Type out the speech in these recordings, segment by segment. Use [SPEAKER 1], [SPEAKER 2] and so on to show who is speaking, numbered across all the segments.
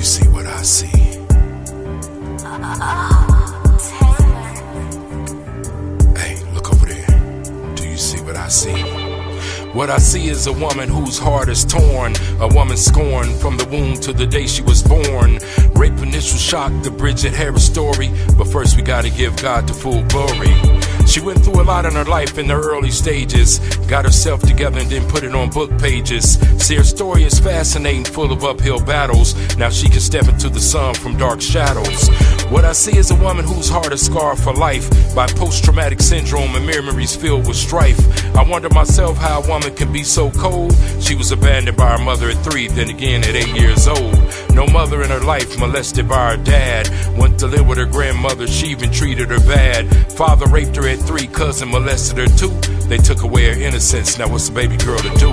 [SPEAKER 1] you see what I see? Hey, look over there. Do you see what I see? What I see is a woman whose heart is torn, a woman scorned from the womb to the day she was born. Rape initial shock, the Bridget Harris story, but first we gotta give God the full glory. She went through a lot in her life in the early stages, got herself together and then put it on book pages. See, her story is fascinating, full of uphill battles. Now she can step into the sun from dark shadows. What I see is a woman whose heart is scarred for life by post-traumatic syndrome and memories filled with strife. I wonder myself how a woman can be so cold. She was abandoned by her mother at 3, then again at 8 years old. No mother in her life, molested by her dad. Went to live with her grandmother, she even treated her bad. Father raped her at 3, cousin molested her too. They took away her innocence, now what's the baby girl to do?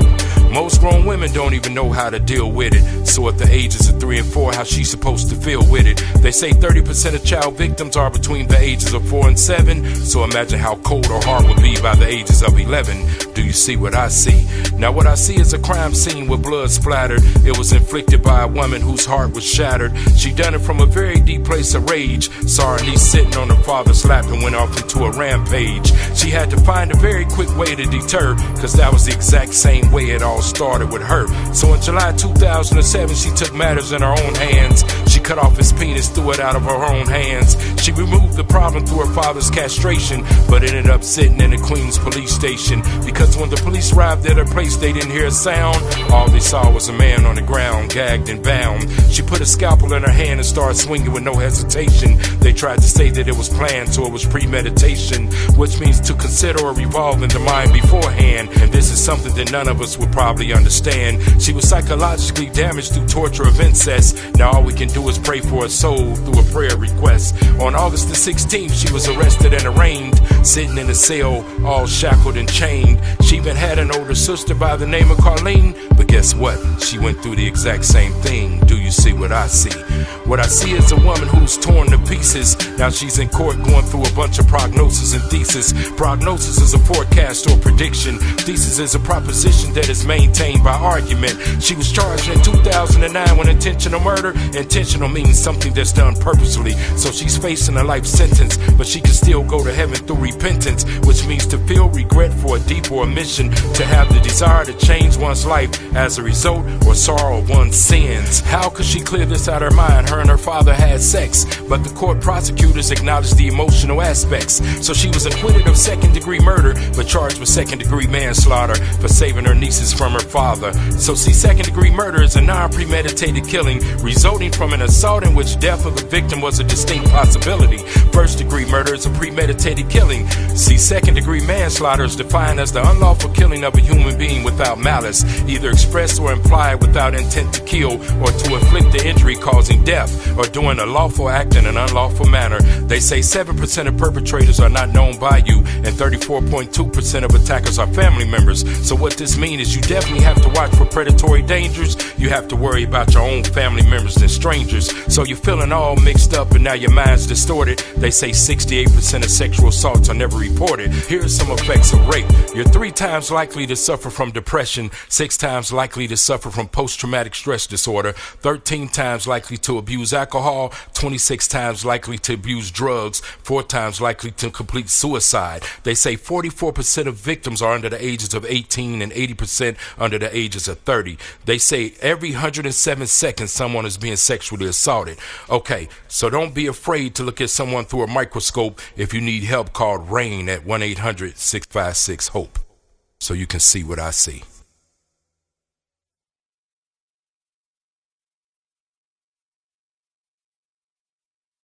[SPEAKER 1] Most grown women don't even know how to deal with it. So at the ages of 3 and 4, how she supposed to feel with it? They say 30% of child victims are between the ages of 4 and 7. So imagine how cold her heart would be by the ages of 11. Do you see what I see? Now what I see is a crime scene with blood splattered. It was inflicted by a woman whose heart was shattered. She done it from a very deep place of rage. Saw her niece sitting on her father's lap and went off into a rampage. She had to find a very quick way to deter, cause that was the exact same way it all started with her. So in July 2007, she took matters in her own hands. She cut off his penis, threw it out of her own hands. She removed the problem through her father's castration, but ended up sitting in the Queens police station. Because when the police arrived at her place, they didn't hear a sound. All they saw was a man on the ground, gagged and bound. She put a scalpel in her hand and started swinging with no hesitation. They tried to say that it was planned, so it was premeditation, which means to consider or revolve in the mind beforehand. And this is something that none of us would probably understand. She was psychologically damaged through torture of incest. Now all we can do is pray for her soul through a prayer request. On August the 16th, she was arrested and arraigned, sitting in a cell, all shackled and chained. She even had an older sister by the name of Carlene, but guess what? She went through the exact same thing. Do you see what I see? What I see is a woman who's torn to pieces. Now she's in court going through a bunch of prognosis and thesis. Prognosis is a forecast or prediction. Thesis is a proposition that is maintained by argument. She was charged in 2009 with intentional murder. Intentional means something that's done purposely. So she's facing a life sentence, but she can still go to heaven through repentance, which means to feel regret for a deed or a mission, to have the desire to change one's life as a result or sorrow of one's sins. How could she clear this out of her mind? Her and her father had sex, but the court prosecutors acknowledged the emotional aspects. So she was acquitted of second-degree murder, but charged with second-degree manslaughter for saving her nieces from her father. So see, second-degree murder is a non-premeditated killing resulting from an assault in which death of the victim was a distinct possibility. First-degree murder is a premeditated killing. See, second-degree manslaughter is defined as the unlawful killing of a human being without malice, either expressed or implied without intent to kill or to inflict the injury causing death, or doing a lawful act in an unlawful manner. They say 7% of perpetrators are not known by you, and 34.2% of attackers are family members. So what this means is you definitely have to watch for predatory dangers. You have to worry about your own family members than strangers. So you're feeling all mixed up and now your mind's distorted. They say 68% of sexual assaults are never reported. Here are some effects of rape. You're 3 times likely to suffer from depression, 6 times likely to suffer from post-traumatic stress disorder, 13 times likely to abuse alcohol, 26 times likely to abuse drugs, 4 times likely to complete suicide. They say 44% of victims are under the ages of 18 and 80% under the ages of 30. They say every 107 seconds someone is being sexually assaulted. Okay, so don't be afraid to look at someone through a microscope. If you need help, call RAIN at 1-800-656-HOPE so you can see what I see.